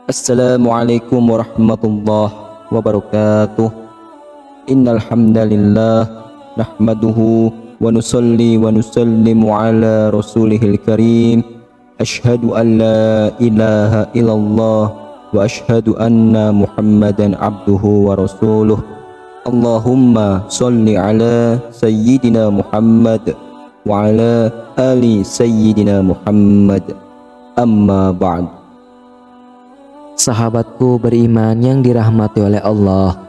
Assalamualaikum warahmatullahi wabarakatuh. Innal hamdalillah nahmaduhu wa nusalli wa nusallimu ala rasulihil karim. Ashhadu an la ilaha illallah wa ashhadu anna Muhammadan abduhu wa rasuluh. Allahumma salli ala sayyidina Muhammad wa ala ali sayyidina Muhammad. Amma ba'd. Sahabatku beriman yang dirahmati oleh Allah,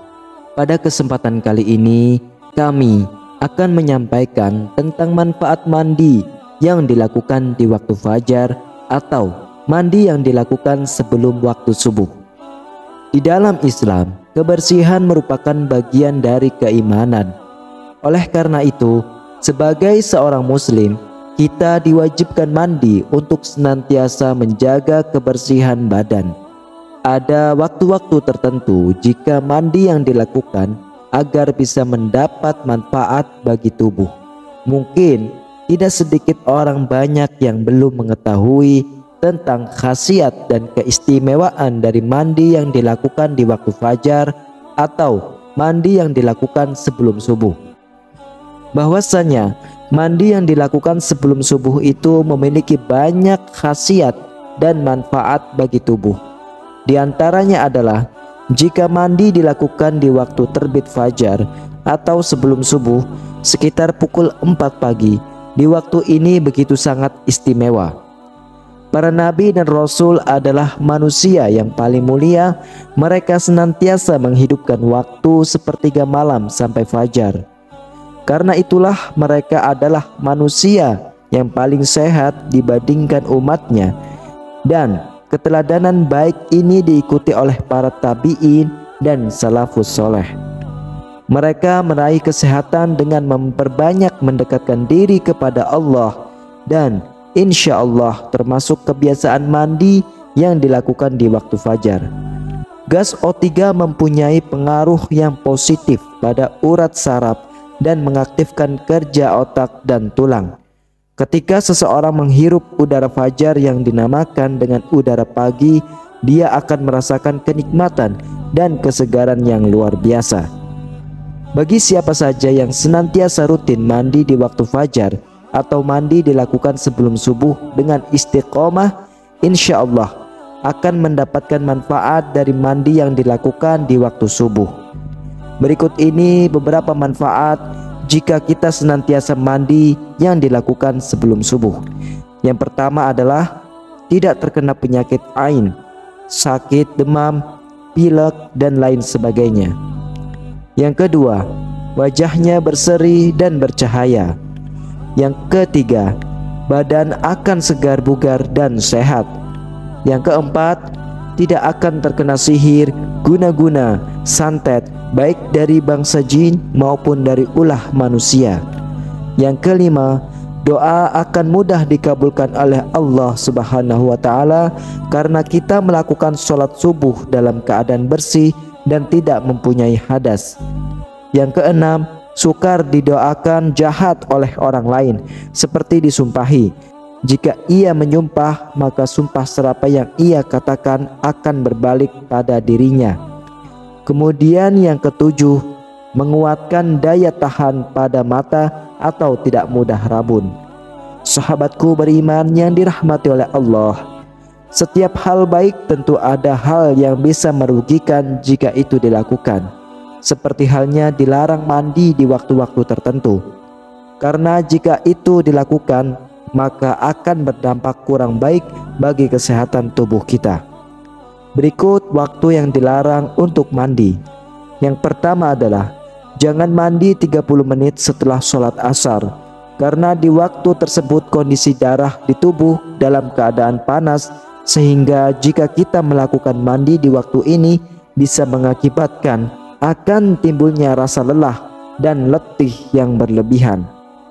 pada kesempatan kali ini kami akan menyampaikan tentang manfaat mandi yang dilakukan di waktu fajar atau mandi yang dilakukan sebelum waktu subuh. Di dalam Islam, kebersihan merupakan bagian dari keimanan. Oleh karena itu, sebagai seorang muslim, kita diwajibkan mandi untuk senantiasa menjaga kebersihan badan. Ada waktu-waktu tertentu jika mandi yang dilakukan agar bisa mendapat manfaat bagi tubuh. Mungkin tidak sedikit orang banyak yang belum mengetahui tentang khasiat dan keistimewaan dari mandi yang dilakukan di waktu fajar atau mandi yang dilakukan sebelum subuh. Bahwasanya mandi yang dilakukan sebelum subuh itu memiliki banyak khasiat dan manfaat bagi tubuh. Di antaranya adalah jika mandi dilakukan di waktu terbit fajar atau sebelum subuh sekitar pukul 4 pagi, di waktu ini begitu sangat istimewa. Para nabi dan rasul adalah manusia yang paling mulia. Mereka senantiasa menghidupkan waktu sepertiga malam sampai fajar. Karena itulah mereka adalah manusia yang paling sehat dibandingkan umatnya, dan keteladanan baik ini diikuti oleh para tabi'in dan salafus soleh. Mereka meraih kesehatan dengan memperbanyak mendekatkan diri kepada Allah, dan insya Allah termasuk kebiasaan mandi yang dilakukan di waktu fajar. Gas O3 mempunyai pengaruh yang positif pada urat saraf dan mengaktifkan kerja otak dan tulang. Ketika seseorang menghirup udara fajar yang dinamakan dengan udara pagi, dia akan merasakan kenikmatan dan kesegaran yang luar biasa. Bagi siapa saja yang senantiasa rutin mandi di waktu fajar atau mandi dilakukan sebelum subuh dengan istiqomah, insya Allah akan mendapatkan manfaat dari mandi yang dilakukan di waktu subuh. Berikut ini beberapa manfaat jika kita senantiasa mandi yang dilakukan sebelum subuh. Yang pertama adalah tidak terkena penyakit ain, sakit, demam, pilek, dan lain sebagainya. Yang kedua, wajahnya berseri dan bercahaya. Yang ketiga, badan akan segar bugar dan sehat. Yang keempat, tidak akan terkena sihir, guna-guna, santet, baik dari bangsa jin maupun dari ulah manusia. Yang kelima, doa akan mudah dikabulkan oleh Allah Subhanahu wa Ta'ala karena kita melakukan sholat subuh dalam keadaan bersih dan tidak mempunyai hadas. Yang keenam, sukar didoakan jahat oleh orang lain seperti disumpahi. Jika ia menyumpah, maka sumpah serapa yang ia katakan akan berbalik pada dirinya. Kemudian yang ketujuh, menguatkan daya tahan pada mata atau tidak mudah rabun. Sahabatku beriman yang dirahmati oleh Allah, setiap hal baik tentu ada hal yang bisa merugikan jika itu dilakukan. Seperti halnya dilarang mandi di waktu-waktu tertentu. Karena jika itu dilakukan, maka akan berdampak kurang baik bagi kesehatan tubuh kita. Berikut waktu yang dilarang untuk mandi. Yang pertama adalah jangan mandi 30 menit setelah sholat asar, karena di waktu tersebut kondisi darah di tubuh dalam keadaan panas, sehingga jika kita melakukan mandi di waktu ini bisa mengakibatkan akan timbulnya rasa lelah dan letih yang berlebihan.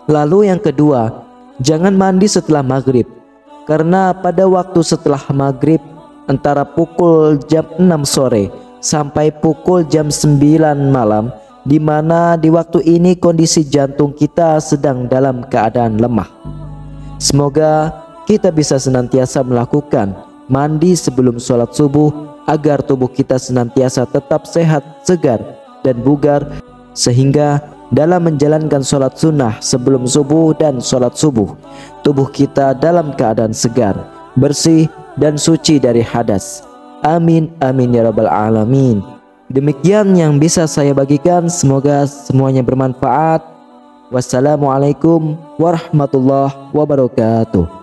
Lalu yang kedua, jangan mandi setelah maghrib, karena pada waktu setelah maghrib antara pukul jam 6 sore sampai pukul jam 9 malam, di mana di waktu ini kondisi jantung kita sedang dalam keadaan lemah. Semoga kita bisa senantiasa melakukan mandi sebelum sholat subuh agar tubuh kita senantiasa tetap sehat, segar, dan bugar, sehingga dalam menjalankan sholat sunnah sebelum subuh dan sholat subuh, tubuh kita dalam keadaan segar, bersih, dan suci dari hadas. Amin, amin ya rabbal alamin. Demikian yang bisa saya bagikan, semoga semuanya bermanfaat. Wassalamualaikum warahmatullahi wabarakatuh.